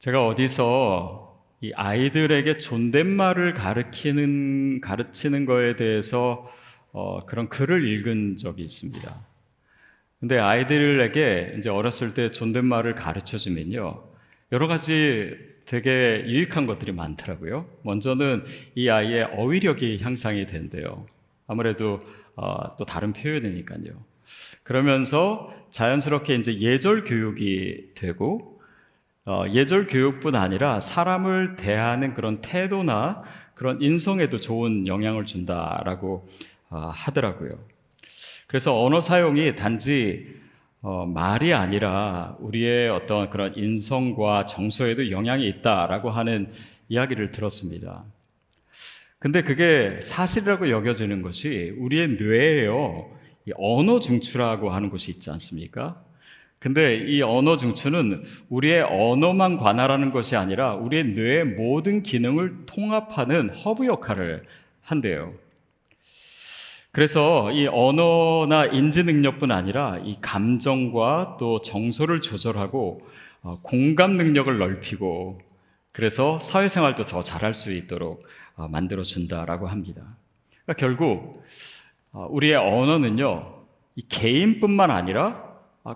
제가 어디서 이 아이들에게 존댓말을 가르치는 거에 대해서 그런 글을 읽은 적이 있습니다. 근데 아이들에게 이제 어렸을 때 존댓말을 가르쳐 주면요, 여러 가지 되게 유익한 것들이 많더라고요. 먼저는 이 아이의 어휘력이 향상이 된대요. 아무래도 또 다른 표현이니까요. 그러면서 자연스럽게 이제 예절 교육이 되고, 예절 교육뿐 아니라 사람을 대하는 그런 태도나 그런 인성에도 좋은 영향을 준다라고 하더라고요. 그래서 언어 사용이 단지 말이 아니라 우리의 어떤 그런 인성과 정서에도 영향이 있다라고 하는 이야기를 들었습니다. 근데 그게 사실이라고 여겨지는 것이 우리의 뇌에요, 이 언어 중추라고 하는 것이 있지 않습니까? 근데 이 언어 중추는 우리의 언어만 관할하는 것이 아니라 우리의 뇌의 모든 기능을 통합하는 허브 역할을 한대요. 그래서 이 언어나 인지 능력뿐 아니라 이 감정과 또 정서를 조절하고 공감 능력을 넓히고, 그래서 사회생활도 더 잘할 수 있도록 만들어준다라고 합니다. 그러니까 결국 우리의 언어는요, 이 개인뿐만 아니라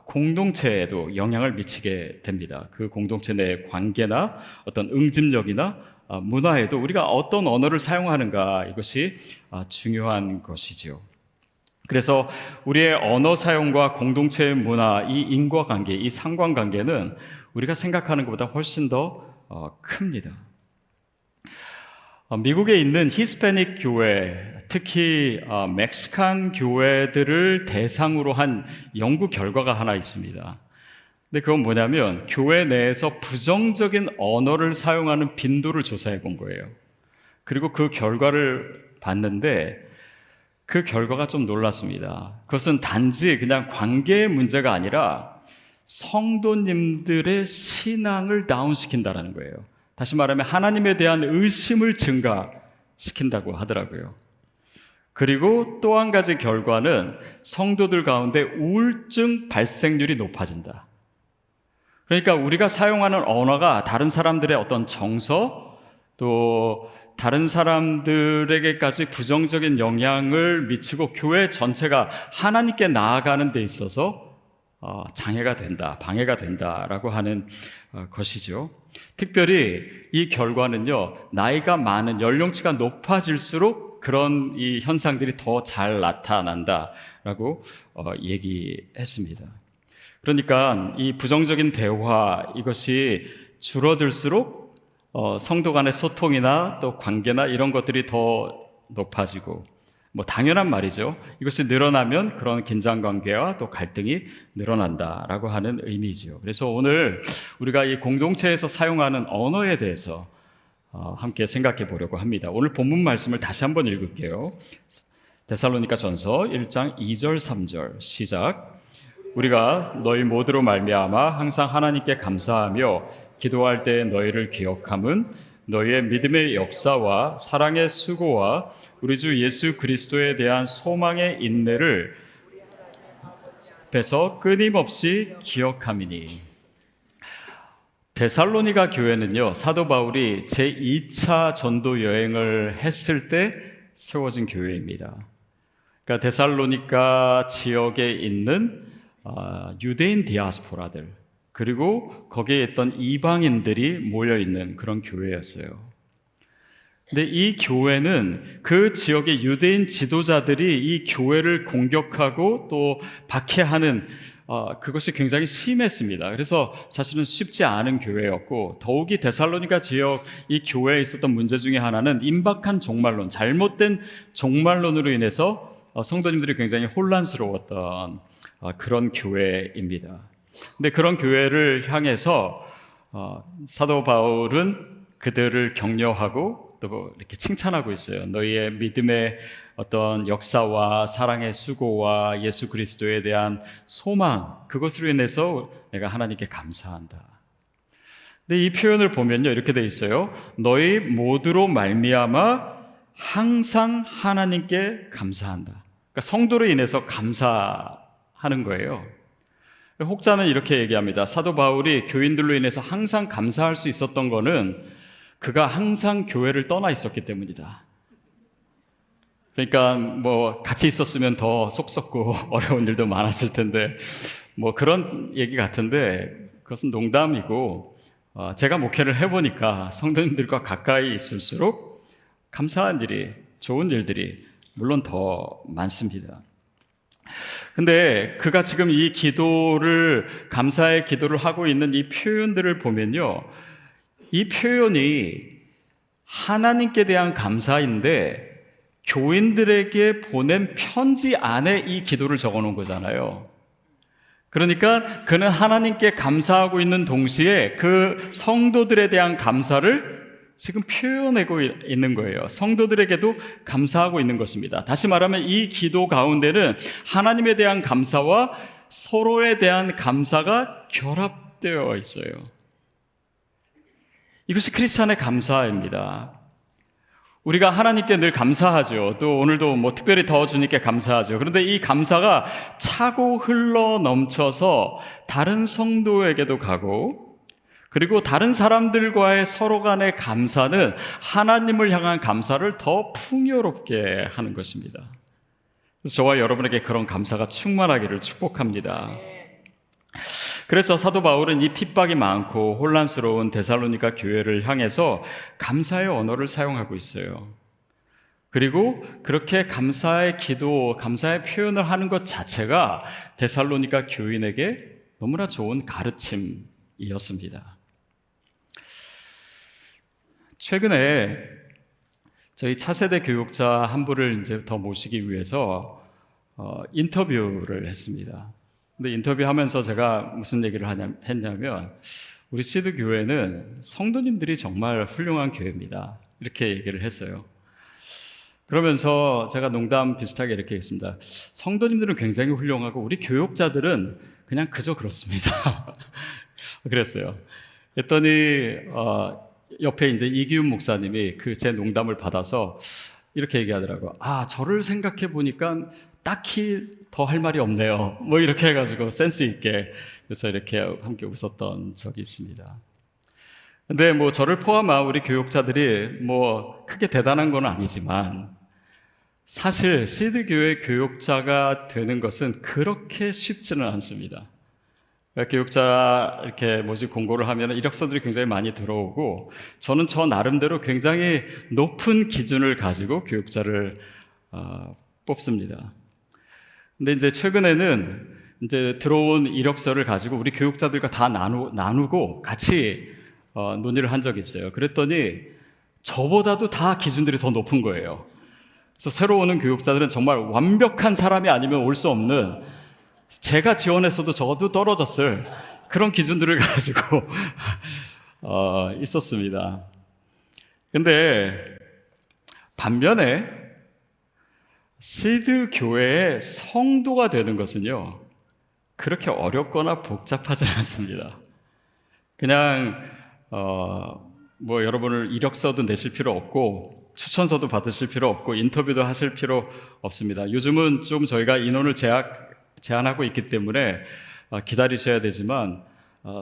공동체에도 영향을 미치게 됩니다. 그 공동체 내의 관계나 어떤 응집력이나 문화에도 우리가 어떤 언어를 사용하는가, 이것이 중요한 것이지요. 그래서 우리의 언어 사용과 공동체의 문화, 이 인과관계, 이 상관관계는 우리가 생각하는 것보다 훨씬 더 큽니다. 미국에 있는 히스패닉 교회, 특히 멕시칸 교회들을 대상으로 한 연구 결과가 하나 있습니다. 근데 그건 뭐냐면 교회 내에서 부정적인 언어를 사용하는 빈도를 조사해 본 거예요. 그리고 그 결과를 봤는데 그 결과가 좀 놀랐습니다. 그것은 단지 그냥 관계의 문제가 아니라 성도님들의 신앙을 다운시킨다는 거예요. 다시 말하면 하나님에 대한 의심을 증가시킨다고 하더라고요. 그리고 또 한 가지 결과는 성도들 가운데 우울증 발생률이 높아진다. 그러니까 우리가 사용하는 언어가 다른 사람들의 어떤 정서, 또 다른 사람들에게까지 부정적인 영향을 미치고 교회 전체가 하나님께 나아가는 데 있어서 장애가 된다, 방해가 된다라고 하는 것이죠. 특별히 이 결과는요, 나이가 많은, 연령치가 높아질수록 그런 이 현상들이 더 잘 나타난다라고 얘기했습니다. 그러니까 이 부정적인 대화, 이것이 줄어들수록 성도 간의 소통이나 또 관계나 이런 것들이 더 높아지고, 뭐 당연한 말이죠. 이것이 늘어나면 그런 긴장관계와 또 갈등이 늘어난다라고 하는 의미지요. 그래서 오늘 우리가 이 공동체에서 사용하는 언어에 대해서 함께 생각해 보려고 합니다. 오늘 본문 말씀을 다시 한번 읽을게요. 데살로니가 전서 1장 2절 3절 시작. 우리가 너희 모두로 말미암아 항상 하나님께 감사하며 기도할 때 너희를 기억함은 너희의 믿음의 역사와 사랑의 수고와 우리 주 예수 그리스도에 대한 소망의 인내를 앞에서 끊임없이 기억함이니. 데살로니가 교회는요, 사도 바울이 제2차 전도 여행을 했을 때 세워진 교회입니다. 그러니까 데살로니가 지역에 있는 유대인 디아스포라들, 그리고 거기에 있던 이방인들이 모여있는 그런 교회였어요. 근데 이 교회는 그 지역의 유대인 지도자들이 이 교회를 공격하고 또 박해하는 그것이 굉장히 심했습니다. 그래서 사실은 쉽지 않은 교회였고, 더욱이 데살로니가 지역 이 교회에 있었던 문제 중에 하나는 임박한 종말론, 잘못된 종말론으로 인해서 성도님들이 굉장히 혼란스러웠던 그런 교회입니다. 근데 그런 교회를 향해서 사도 바울은 그들을 격려하고 또 이렇게 칭찬하고 있어요. 너희의 믿음의 어떤 역사와 사랑의 수고와 예수 그리스도에 대한 소망, 그것으로 인해서 내가 하나님께 감사한다. 근데 이 표현을 보면요, 이렇게 돼 있어요. 너희 모두로 말미암아 항상 하나님께 감사한다. 그러니까 성도로 인해서 감사하는 거예요. 혹자는 이렇게 얘기합니다. 사도 바울이 교인들로 인해서 항상 감사할 수 있었던 거는 그가 항상 교회를 떠나 있었기 때문이다. 그러니까 뭐 같이 있었으면 더 속 썩고 어려운 일도 많았을 텐데 뭐 그런 얘기 같은데 그것은 농담이고, 제가 목회를 해보니까 성도님들과 가까이 있을수록 감사한 일이, 좋은 일들이 물론 더 많습니다. 근데 그가 지금 이 기도를, 감사의 기도를 하고 있는 이 표현들을 보면요, 이 표현이 하나님께 대한 감사인데 교인들에게 보낸 편지 안에 이 기도를 적어 놓은 거잖아요. 그러니까 그는 하나님께 감사하고 있는 동시에 그 성도들에 대한 감사를 지금 표현하고 있는 거예요. 성도들에게도 감사하고 있는 것입니다. 다시 말하면 이 기도 가운데는 하나님에 대한 감사와 서로에 대한 감사가 결합되어 있어요. 이것이 크리스찬의 감사입니다. 우리가 하나님께 늘 감사하죠. 또 오늘도 뭐 특별히 더 주님께 감사하죠. 그런데 이 감사가 차고 흘러 넘쳐서 다른 성도에게도 가고, 그리고 다른 사람들과의 서로 간의 감사는 하나님을 향한 감사를 더 풍요롭게 하는 것입니다. 그래서 저와 여러분에게 그런 감사가 충만하기를 축복합니다. 그래서 사도 바울은 이 핍박이 많고 혼란스러운 데살로니가 교회를 향해서 감사의 언어를 사용하고 있어요. 그리고 그렇게 감사의 기도, 감사의 표현을 하는 것 자체가 데살로니가 교인에게 너무나 좋은 가르침이었습니다. 최근에 저희 차세대 교육자 한 분을 이제 더 모시기 위해서 인터뷰를 했습니다. 근데 인터뷰하면서 제가 무슨 얘기를 했냐면, 우리 시드 교회는 성도님들이 정말 훌륭한 교회입니다. 이렇게 얘기를 했어요. 그러면서 제가 농담 비슷하게 이렇게 했습니다. 성도님들은 굉장히 훌륭하고 우리 교육자들은 그냥 그저 그렇습니다. 그랬어요. 그랬더니 옆에 이제 이기훈 목사님이 그 제 농담을 받아서 이렇게 얘기하더라고요. 저를 생각해 보니까 딱히 더 할 말이 없네요. 뭐 이렇게 해가지고 센스 있게, 그래서 이렇게 함께 웃었던 적이 있습니다. 근데 뭐 저를 포함한 우리 교육자들이 뭐 크게 대단한 건 아니지만 사실 시드교회 교육자가 되는 것은 그렇게 쉽지는 않습니다. 교육자 이렇게 모집 공고를 하면 이력서들이 굉장히 많이 들어오고, 저는 저 나름대로 굉장히 높은 기준을 가지고 교육자를 뽑습니다. 근데 이제 최근에는 이제 들어온 이력서를 가지고 우리 교육자들과 다 나누고 같이 논의를 한 적이 있어요. 그랬더니 저보다도 다 기준들이 더 높은 거예요. 그래서 새로 오는 교육자들은 정말 완벽한 사람이 아니면 올 수 없는, 제가 지원했어도 적어도 떨어졌을 그런 기준들을 가지고 있었습니다. 근데 반면에 시드 교회의 성도가 되는 것은요, 그렇게 어렵거나 복잡하지 않습니다. 그냥 뭐 여러분을 이력서도 내실 필요 없고 추천서도 받으실 필요 없고 인터뷰도 하실 필요 없습니다. 요즘은 좀 저희가 인원을 제한하고 있기 때문에 기다리셔야 되지만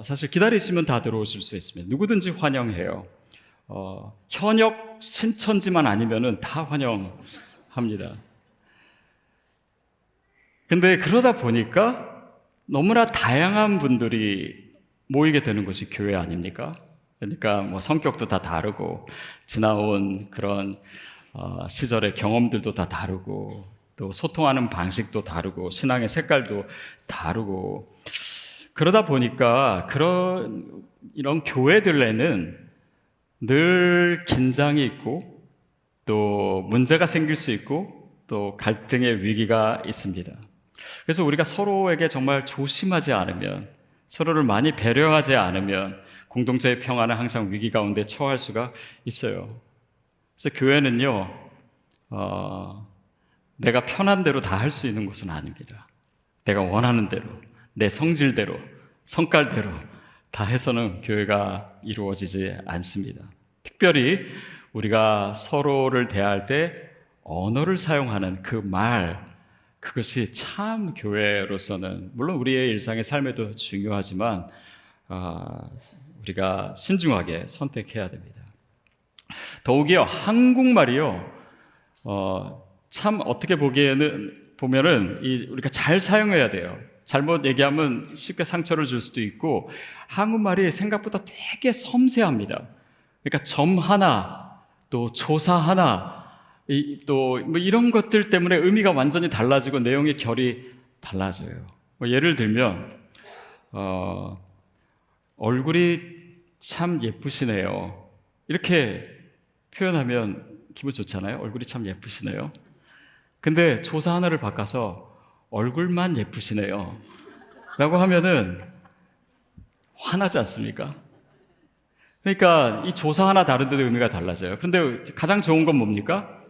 사실 기다리시면 다 들어오실 수 있습니다. 누구든지 환영해요. 현역 신천지만 아니면은 다 환영합니다. 근데 그러다 보니까 너무나 다양한 분들이 모이게 되는 것이 교회 아닙니까? 그러니까 뭐 성격도 다 다르고 지나온 그런 시절의 경험들도 다 다르고 또 소통하는 방식도 다르고 신앙의 색깔도 다르고, 그러다 보니까 이런 교회들에는 늘 긴장이 있고 또 문제가 생길 수 있고 또 갈등의 위기가 있습니다. 그래서 우리가 서로에게 정말 조심하지 않으면, 서로를 많이 배려하지 않으면 공동체의 평화는 항상 위기 가운데 처할 수가 있어요. 그래서 교회는요, 내가 편한 대로 다 할 수 있는 곳은 아닙니다. 내가 원하는 대로, 내 성질대로, 성깔대로 다 해서는 교회가 이루어지지 않습니다. 특별히 우리가 서로를 대할 때 언어를 사용하는 그 그것이 참 교회로서는 물론 우리의 일상의 삶에도 중요하지만 우리가 신중하게 선택해야 됩니다. 더욱이요, 한국말이요, 참 어떻게 보면은 우리가 잘 사용해야 돼요. 잘못 얘기하면 쉽게 상처를 줄 수도 있고, 한국말이 생각보다 되게 섬세합니다. 그러니까 점 하나, 또 조사 하나, 또 뭐 이런 것들 때문에 의미가 완전히 달라지고 내용의 결이 달라져요. 뭐 예를 들면 얼굴이 참 예쁘시네요. 이렇게 표현하면 기분 좋잖아요. 얼굴이 참 예쁘시네요. 근데 조사 하나를 바꿔서 얼굴만 예쁘시네요 라고 하면은 화나지 않습니까? 그러니까 이 조사 하나 다른데도 의미가 달라져요. 그런데 가장 좋은 건 뭡니까?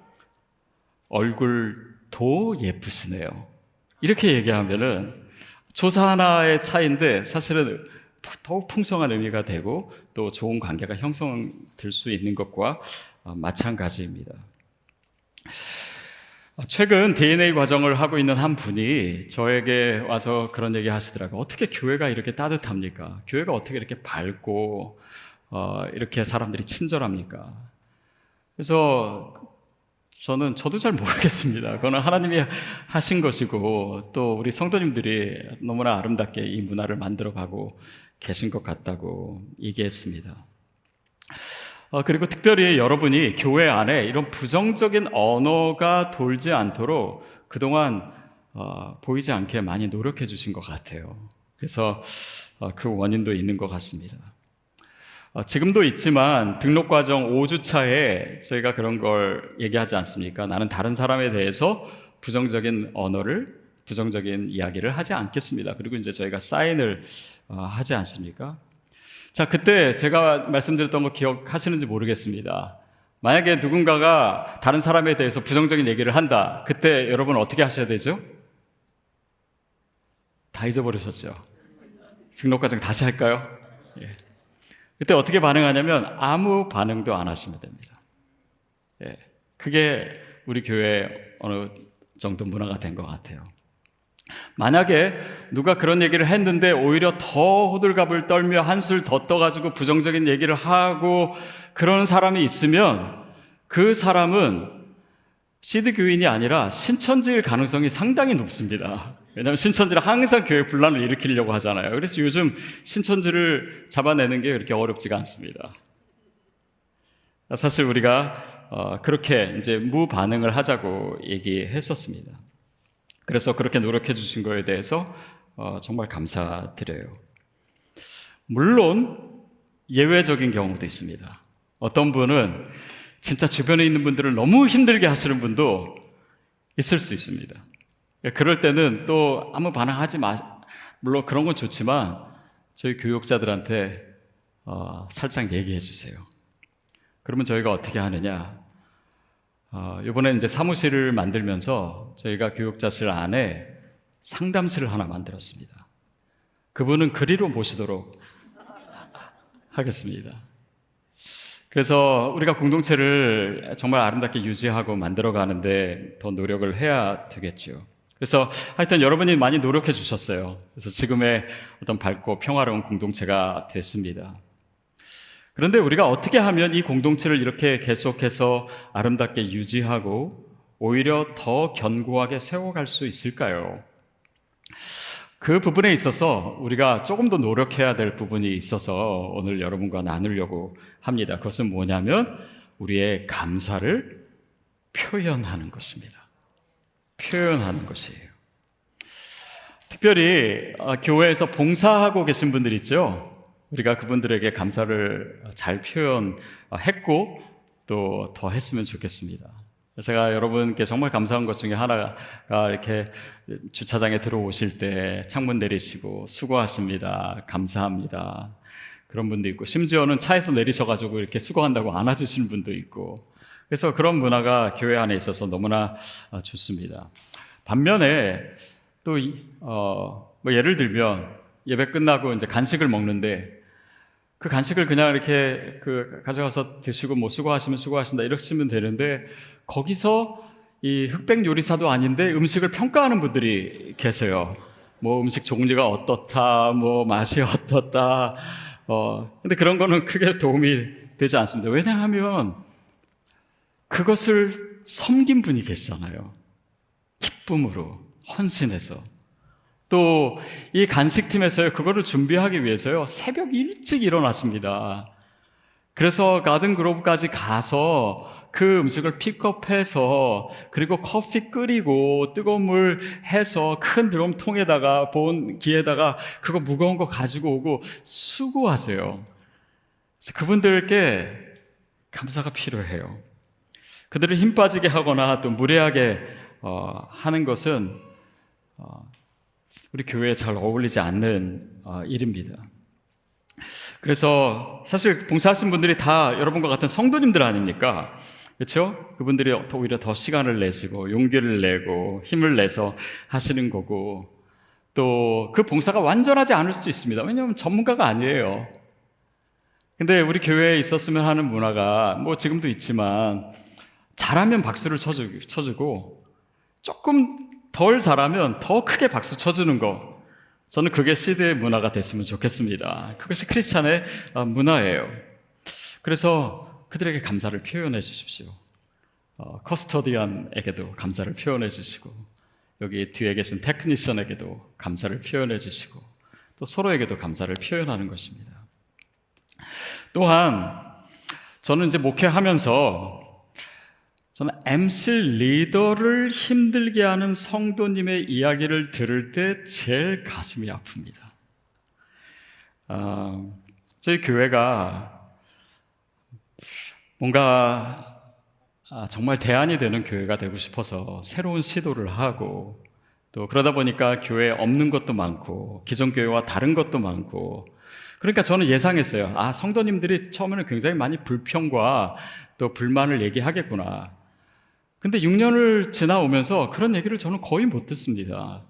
얼굴도 예쁘시네요. 이렇게 얘기하면은 조사 하나의 차이인데 사실은 더욱 풍성한 의미가 되고 또 좋은 관계가 형성될 수 있는 것과 마찬가지입니다. 최근 DNA 과정을 하고 있는 한 분이 저에게 와서 그런 얘기 하시더라고요. 어떻게 교회가 이렇게 따뜻합니까? 교회가 어떻게 이렇게 밝고 이렇게 사람들이 친절합니까? 그래서 저도 잘 모르겠습니다. 그거는 하나님이 하신 것이고 또 우리 성도님들이 너무나 아름답게 이 문화를 만들어가고 계신 것 같다고 얘기했습니다. 그리고 특별히 여러분이 교회 안에 이런 부정적인 언어가 돌지 않도록 그동안 보이지 않게 많이 노력해 주신 것 같아요. 그래서 그 원인도 있는 것 같습니다. 지금도 있지만 등록과정 5주차에 저희가 그런 걸 얘기하지 않습니까? 나는 다른 사람에 대해서 부정적인 이야기를 하지 않겠습니다. 그리고 이제 저희가 사인을 하지 않습니까? 자, 그때 제가 말씀드렸던 거 기억하시는지 모르겠습니다. 만약에 누군가가 다른 사람에 대해서 부정적인 얘기를 한다. 그때 여러분 어떻게 하셔야 되죠? 다 잊어버리셨죠? 등록과정 다시 할까요? 예. 그때 어떻게 반응하냐면 아무 반응도 안 하시면 됩니다. 예. 그게 우리 교회의 어느 정도 문화가 된 것 같아요. 만약에 누가 그런 얘기를 했는데 오히려 더 호들갑을 떨며 한술 더 떠가지고 부정적인 얘기를 하고 그런 사람이 있으면 그 사람은 시드 교인이 아니라 신천지일 가능성이 상당히 높습니다. 왜냐하면 신천지는 항상 교회 분란을 일으키려고 하잖아요. 그래서 요즘 신천지를 잡아내는 게 그렇게 어렵지가 않습니다. 사실 우리가 그렇게 이제 무반응을 하자고 얘기했었습니다. 그래서 그렇게 노력해 주신 거에 대해서 정말 감사드려요. 물론 예외적인 경우도 있습니다. 어떤 분은 진짜 주변에 있는 분들을 너무 힘들게 하시는 분도 있을 수 있습니다. 그럴 때는 또 아무 반응하지 물론 그런 건 좋지만 저희 교육자들한테 살짝 얘기해 주세요. 그러면 저희가 어떻게 하느냐? 이번에 이제 사무실을 만들면서 저희가 교육자실 안에 상담실을 하나 만들었습니다. 그분은 그리로 모시도록 하겠습니다. 그래서 우리가 공동체를 정말 아름답게 유지하고 만들어가는데 더 노력을 해야 되겠죠. 그래서 하여튼 여러분이 많이 노력해 주셨어요. 그래서 지금의 어떤 밝고 평화로운 공동체가 됐습니다. 그런데 우리가 어떻게 하면 이 공동체를 이렇게 계속해서 아름답게 유지하고 오히려 더 견고하게 세워갈 수 있을까요? 그 부분에 있어서 우리가 조금 더 노력해야 될 부분이 있어서 오늘 여러분과 나누려고 합니다. 그것은 뭐냐면 우리의 감사를 표현하는 것입니다. 표현하는 것이에요. 특별히 교회에서 봉사하고 계신 분들 있죠? 우리가 그분들에게 감사를 잘 표현했고 또 더 했으면 좋겠습니다. 제가 여러분께 정말 감사한 것 중에 하나가 이렇게 주차장에 들어오실 때 창문 내리시고 수고하십니다. 감사합니다. 그런 분도 있고 심지어는 차에서 내리셔가지고 이렇게 수고한다고 안아주시는 분도 있고 그래서 그런 문화가 교회 안에 있어서 너무나 좋습니다. 반면에 또 뭐 예를 들면 예배 끝나고 이제 간식을 먹는데 그 간식을 그냥 이렇게 가져가서 드시고 뭐 수고하시면 수고하신다 이러시면 되는데 거기서 이 흑백 요리사도 아닌데 음식을 평가하는 분들이 계세요. 뭐 음식 종류가 어떻다, 뭐 맛이 어떻다. 근데 그런 거는 크게 도움이 되지 않습니다. 왜냐하면 그것을 섬긴 분이 계시잖아요. 기쁨으로, 헌신해서. 또 이 간식팀에서요, 그거를 준비하기 위해서요, 새벽 일찍 일어났습니다. 그래서 가든그로브까지 가서 그 음식을 픽업해서, 그리고 커피 끓이고 뜨거운 물 해서 큰 드럼통에다가 보온기에다가 그거 무거운 거 가지고 오고 수고하세요. 그래서 그분들께 감사가 필요해요. 그들을 힘 빠지게 하거나 또 무례하게 하는 것은 우리 교회에 잘 어울리지 않는 일입니다. 그래서 사실 봉사하신 분들이 다 여러분과 같은 성도님들 아닙니까? 그렇죠? 그분들이 오히려 더 시간을 내시고 용기를 내고 힘을 내서 하시는 거고, 또 그 봉사가 완전하지 않을 수도 있습니다. 왜냐하면 전문가가 아니에요. 근데 우리 교회에 있었으면 하는 문화가 뭐 지금도 있지만, 잘하면 박수를 쳐주고 조금 덜 잘하면 더 크게 박수 쳐주는 거, 저는 그게 시대의 문화가 됐으면 좋겠습니다. 그것이 크리스찬의 문화예요. 그래서 그들에게 감사를 표현해 주십시오. 커스터디안에게도 감사를 표현해 주시고, 여기 뒤에 계신 테크니션에게도 감사를 표현해 주시고, 또 서로에게도 감사를 표현하는 것입니다. 또한 저는 이제 목회하면서 저는 MC 리더를 힘들게 하는 성도님의 이야기를 들을 때 제일 가슴이 아픕니다. 저희 교회가 뭔가 정말 대안이 되는 교회가 되고 싶어서 새로운 시도를 하고, 또 그러다 보니까 교회에 없는 것도 많고 기존 교회와 다른 것도 많고, 그러니까 저는 예상했어요. 성도님들이 처음에는 굉장히 많이 불평과 또 불만을 얘기하겠구나. 근데 6년을 지나오면서 그런 얘기를 저는 거의 못 듣습니다.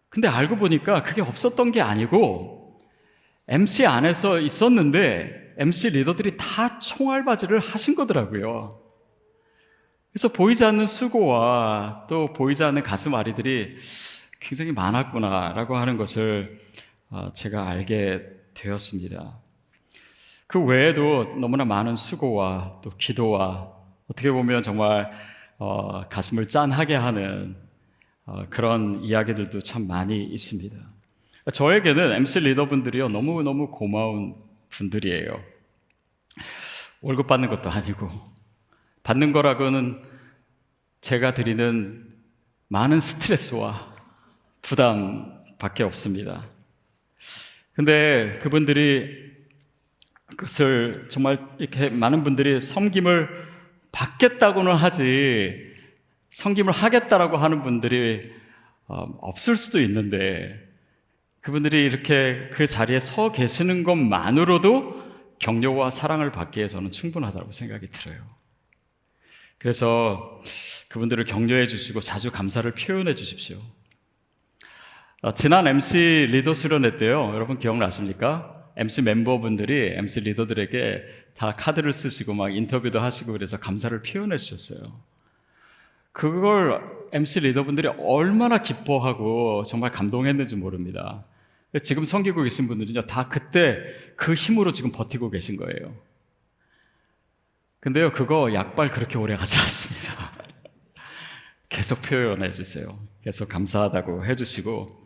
근데 알고 보니까 그게 없었던 게 아니고 MC 안에서 있었는데 MC 리더들이 다 총알바지를 하신 거더라고요. 그래서 보이지 않는 수고와 또 보이지 않는 가슴앓이들이 굉장히 많았구나라고 하는 것을 제가 알게 되었습니다. 그 외에도 너무나 많은 수고와 또 기도와 어떻게 보면 정말 가슴을 짠하게 하는 그런 이야기들도 참 많이 있습니다. 저에게는 MC 리더분들이요, 너무너무 고마운 분들이에요. 월급 받는 것도 아니고, 받는 거라고는 제가 드리는 많은 스트레스와 부담밖에 없습니다. 근데 그분들이 그것을 정말 이렇게 많은 분들이 섬김을 받겠다고는 하지 섬김을 하겠다라고 하는 분들이 없을 수도 있는데, 그분들이 이렇게 그 자리에 서 계시는 것만으로도 격려와 사랑을 받기에 저는 충분하다고 생각이 들어요. 그래서 그분들을 격려해 주시고 자주 감사를 표현해 주십시오. 지난 MC 리더 수련회 때요, 여러분 기억나십니까? MC 멤버분들이 MC 리더들에게 다 카드를 쓰시고 막 인터뷰도 하시고 그래서 감사를 표현해 주셨어요. 그걸 MC 리더분들이 얼마나 기뻐하고 정말 감동했는지 모릅니다. 지금 섬기고 계신 분들은요, 다 그때 그 힘으로 지금 버티고 계신 거예요. 근데요, 그거 약발 그렇게 오래 가지 않습니다. 계속 표현해 주세요. 계속 감사하다고 해주시고,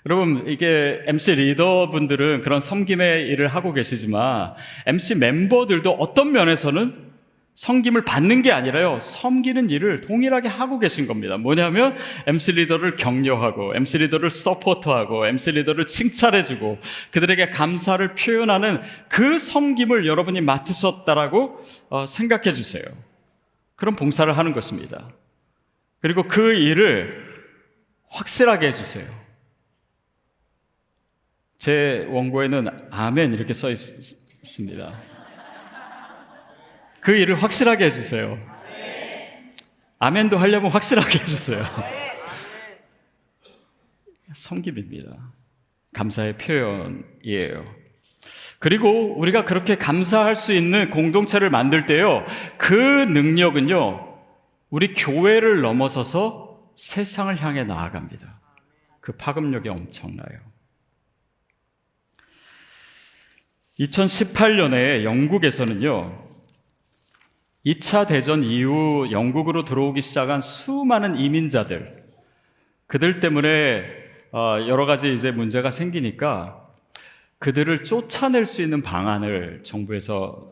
여러분, 이게 MC 리더분들은 그런 섬김의 일을 하고 계시지만 MC 멤버들도 어떤 면에서는 섬김을 받는 게 아니라요, 섬기는 일을 동일하게 하고 계신 겁니다. 뭐냐면 MC 리더를 격려하고 MC 리더를 서포트하고 MC 리더를 칭찬해주고 그들에게 감사를 표현하는 그 섬김을 여러분이 맡으셨다라고 생각해 주세요. 그런 봉사를 하는 것입니다. 그리고 그 일을 확실하게 해주세요. 제 원고에는 아멘 이렇게 써 있습니다. 그 일을 확실하게 해주세요. 아멘도 하려면 확실하게 해주세요. 섬김입니다. 감사의 표현이에요. 그리고 우리가 그렇게 감사할 수 있는 공동체를 만들 때요, 그 능력은요, 우리 교회를 넘어서서 세상을 향해 나아갑니다. 그 파급력이 엄청나요. 2018년에 영국에서는요, 2차 대전 이후 영국으로 들어오기 시작한 수많은 이민자들, 그들 때문에 여러 가지 이제 문제가 생기니까 그들을 쫓아낼 수 있는 방안을 정부에서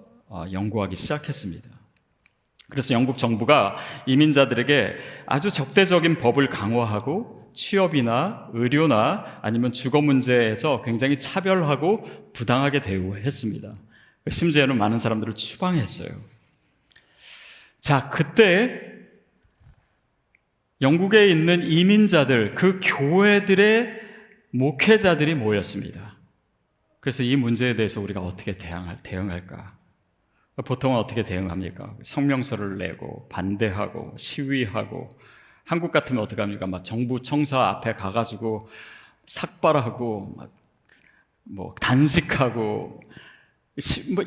연구하기 시작했습니다. 그래서 영국 정부가 이민자들에게 아주 적대적인 법을 강화하고 취업이나 의료나 아니면 주거 문제에서 굉장히 차별하고 부당하게 대우했습니다. 심지어는 많은 사람들을 추방했어요. 자, 그때 영국에 있는 이민자들, 그 교회들의 목회자들이 모였습니다. 그래서 이 문제에 대해서 우리가 어떻게 대응할까? 보통은 어떻게 대응합니까? 성명서를 내고 반대하고 시위하고, 한국 같으면 어떻게 합니까? 막 정부 청사 앞에 가가지고 삭발하고 막 단식하고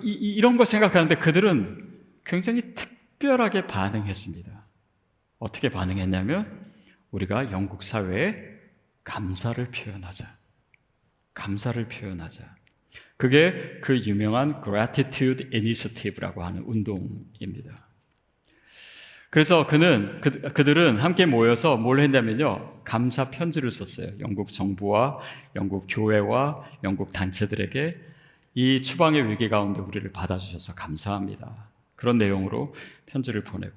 이런 거 생각하는데 그들은 굉장히 특별하게 반응했습니다. 어떻게 반응했냐면 우리가 영국 사회에 감사를 표현하자. 감사를 표현하자. 그게 그 유명한 Gratitude Initiative라고 하는 운동입니다. 그래서 그들은 함께 모여서 뭘 했냐면요, 감사 편지를 썼어요. 영국 정부와 영국 교회와 영국 단체들에게 이 추방의 위기 가운데 우리를 받아주셔서 감사합니다. 그런 내용으로 편지를 보내고,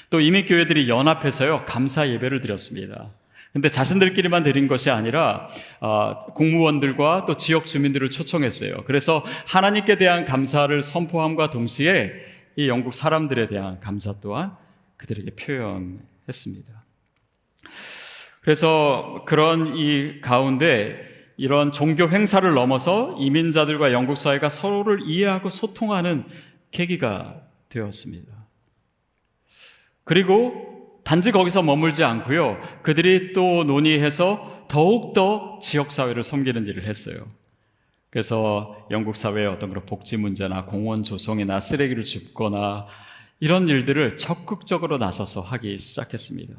또 이민교회들이 연합해서요, 감사 예배를 드렸습니다. 근데 자신들끼리만 드린 것이 아니라 공무원들과 또 지역 주민들을 초청했어요. 그래서 하나님께 대한 감사를 선포함과 동시에 이 영국 사람들에 대한 감사 또한 그들에게 표현했습니다. 그래서 그런 이 가운데 이런 종교 행사를 넘어서 이민자들과 영국 사회가 서로를 이해하고 소통하는 계기가 되었습니다. 그리고 단지 거기서 머물지 않고요, 그들이 또 논의해서 더욱더 지역사회를 섬기는 일을 했어요. 그래서 영국 사회의 어떤 그런 복지 문제나 공원 조성이나 쓰레기를 줍거나 이런 일들을 적극적으로 나서서 하기 시작했습니다.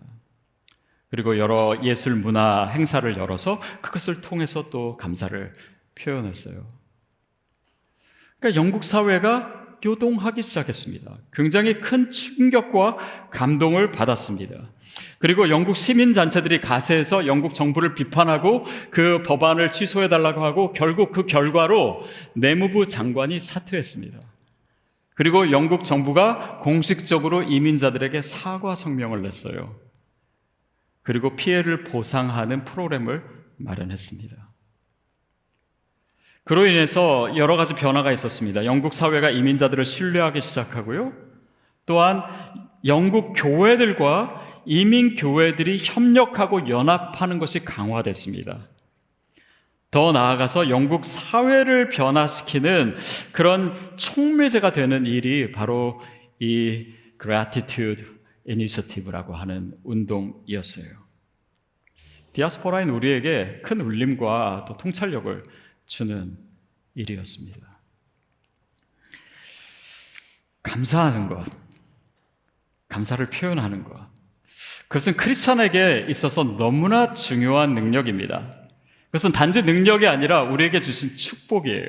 그리고 여러 예술 문화 행사를 열어서 그것을 통해서 또 감사를 표현했어요. 그러니까 영국 사회가 요동하기 시작했습니다. 굉장히 큰 충격과 감동을 받았습니다. 그리고 영국 시민단체들이 가세해서 영국 정부를 비판하고 그 법안을 취소해달라고 하고, 결국 그 결과로 내무부 장관이 사퇴했습니다. 그리고 영국 정부가 공식적으로 이민자들에게 사과 성명을 냈어요. 그리고 피해를 보상하는 프로그램을 마련했습니다. 그로 인해서 여러 가지 변화가 있었습니다. 영국 사회가 이민자들을 신뢰하기 시작하고요, 또한 영국 교회들과 이민 교회들이 협력하고 연합하는 것이 강화됐습니다. 더 나아가서 영국 사회를 변화시키는 그런 촉매제가 되는 일이 바로 이 Gratitude Initiative라고 하는 운동이었어요. 디아스포라인 우리에게 큰 울림과 또 통찰력을 주는 일이었습니다. 감사하는 것, 감사를 표현하는 것, 그것은 크리스찬에게 있어서 너무나 중요한 능력입니다. 그것은 단지 능력이 아니라 우리에게 주신 축복이에요.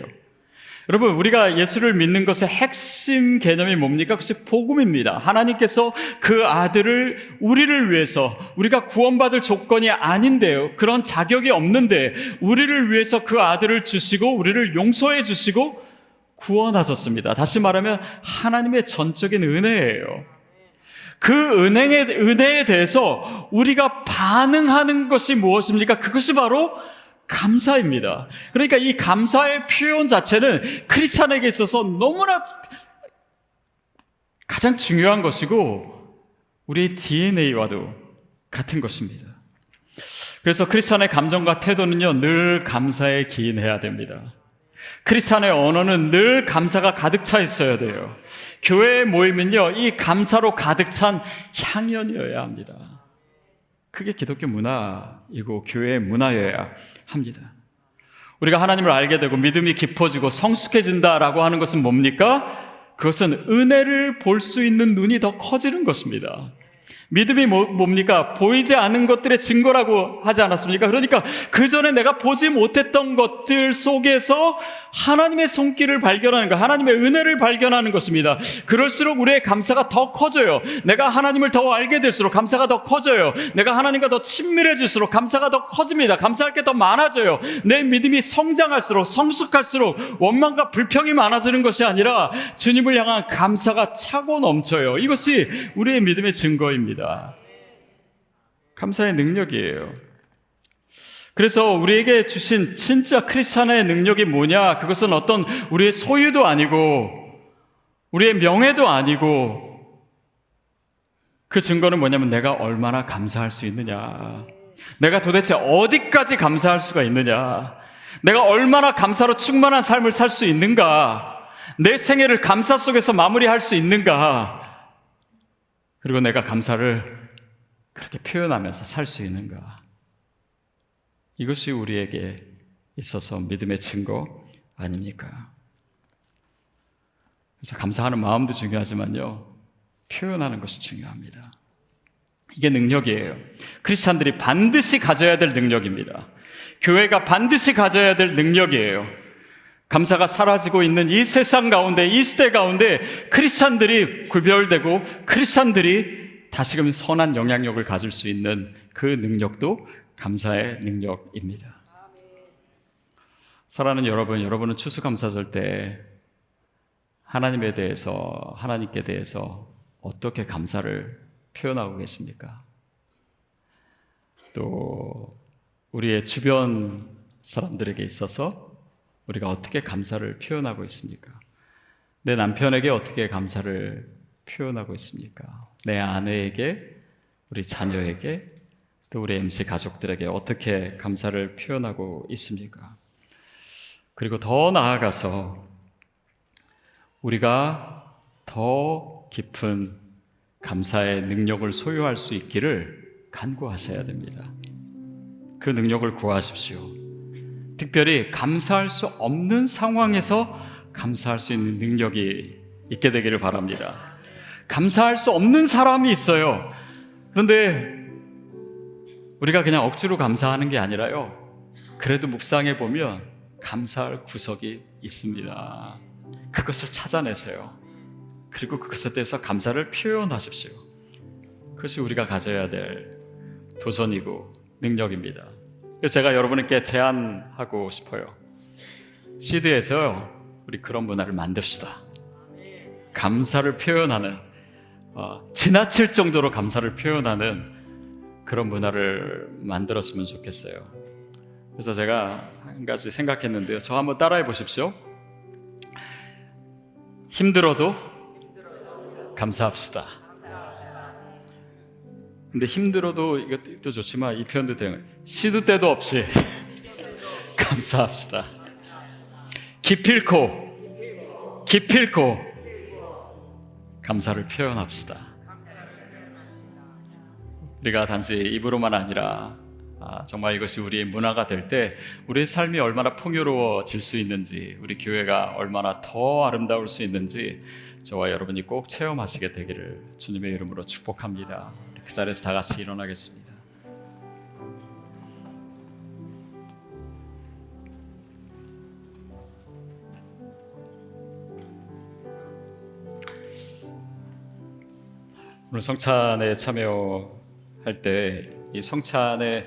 여러분, 우리가 예수를 믿는 것의 핵심 개념이 뭡니까? 그것이 복음입니다. 하나님께서 그 아들을 우리를 위해서, 우리가 구원받을 조건이 아닌데요, 그런 자격이 없는데 우리를 위해서 그 아들을 주시고 우리를 용서해 주시고 구원하셨습니다. 다시 말하면 하나님의 전적인 은혜예요. 그 은혜에 대해서 우리가 반응하는 것이 무엇입니까? 그것이 바로 감사입니다. 그러니까 이 감사의 표현 자체는 크리스찬에게 있어서 너무나 가장 중요한 것이고 우리의 DNA와도 같은 것입니다. 그래서 크리스찬의 감정과 태도는요, 늘 감사에 기인해야 됩니다. 크리스찬의 언어는 늘 감사가 가득 차 있어야 돼요. 교회의 모임은요, 이 감사로 가득 찬 향연이어야 합니다. 그게 기독교 문화이고 교회의 문화여야 합니다. 우리가 하나님을 알게 되고 믿음이 깊어지고 성숙해진다라고 하는 것은 뭡니까? 그것은 은혜를 볼 수 있는 눈이 더 커지는 것입니다. 믿음이 뭡니까? 보이지 않은 것들의 증거라고 하지 않았습니까? 그러니까 그 전에 내가 보지 못했던 것들 속에서 하나님의 손길을 발견하는 것, 하나님의 은혜를 발견하는 것입니다. 그럴수록 우리의 감사가 더 커져요. 내가 하나님을 더 알게 될수록 감사가 더 커져요. 내가 하나님과 더 친밀해질수록 감사가 더 커집니다. 감사할 게 더 많아져요. 내 믿음이 성장할수록, 성숙할수록 원망과 불평이 많아지는 것이 아니라 주님을 향한 감사가 차고 넘쳐요. 이것이 우리의 믿음의 증거입니다. 감사의 능력이에요. 그래서 우리에게 주신 진짜 크리스찬의 능력이 뭐냐? 그것은 어떤 우리의 소유도 아니고 우리의 명예도 아니고 그 증거는 뭐냐면 내가 얼마나 감사할 수 있느냐. 내가 도대체 어디까지 감사할 수가 있느냐. 내가 얼마나 감사로 충만한 삶을 살 수 있는가. 내 생애를 감사 속에서 마무리할 수 있는가. 그리고 내가 감사를 그렇게 표현하면서 살 수 있는가. 이것이 우리에게 있어서 믿음의 증거 아닙니까? 그래서 감사하는 마음도 중요하지만요, 표현하는 것이 중요합니다. 이게 능력이에요. 크리스찬들이 반드시 가져야 될 능력입니다. 교회가 반드시 가져야 될 능력이에요. 감사가 사라지고 있는 이 세상 가운데, 이 시대 가운데 크리스찬들이 구별되고 크리스찬들이 다시금 선한 영향력을 가질 수 있는 그 능력도 감사의 능력입니다. 사랑하는 여러분, 여러분은 추수감사절 때 하나님에 대해서, 하나님께 대해서 어떻게 감사를 표현하고 계십니까? 또 우리의 주변 사람들에게 있어서 우리가 어떻게 감사를 표현하고 있습니까? 내 남편에게 어떻게 감사를 표현하고 있습니까? 내 아내에게, 우리 자녀에게, 또 우리 MC 가족들에게 어떻게 감사를 표현하고 있습니까? 그리고 더 나아가서 우리가 더 깊은 감사의 능력을 소유할 수 있기를 간구하셔야 됩니다. 그 능력을 구하십시오. 특별히 감사할 수 없는 상황에서 감사할 수 있는 능력이 있게 되기를 바랍니다. 감사할 수 없는 사람이 있어요. 그런데 우리가 그냥 억지로 감사하는 게 아니라요, 그래도 묵상해 보면 감사할 구석이 있습니다. 그것을 찾아내세요. 그리고 그것에 대해서 감사를 표현하십시오. 그것이 우리가 가져야 될 도전이고 능력입니다. 그래서 제가 여러분께 제안하고 싶어요. 시드에서요, 우리 그런 문화를 만듭시다. 감사를 표현하는, 지나칠 정도로 감사를 표현하는 그런 문화를 만들었으면 좋겠어요. 그래서 제가 한 가지 생각했는데요. 저 한번 따라해 보십시오. 힘들어도 감사합시다. 근데 힘들어도 이것도 좋지만 이 표현도 돼요. 시도 때도 없이 감사합시다. 기필코 감사를 표현합시다. 우리가 단지 입으로만 아니라 정말 이것이 우리의 문화가 될 때 우리의 삶이 얼마나 풍요로워질 수 있는지, 우리 교회가 얼마나 더 아름다울 수 있는지 저와 여러분이 꼭 체험하시게 되기를 주님의 이름으로 축복합니다. 그 자리에서 다 같이 일어나겠습니다. 오늘 성찬에 참여할 때 이 성찬의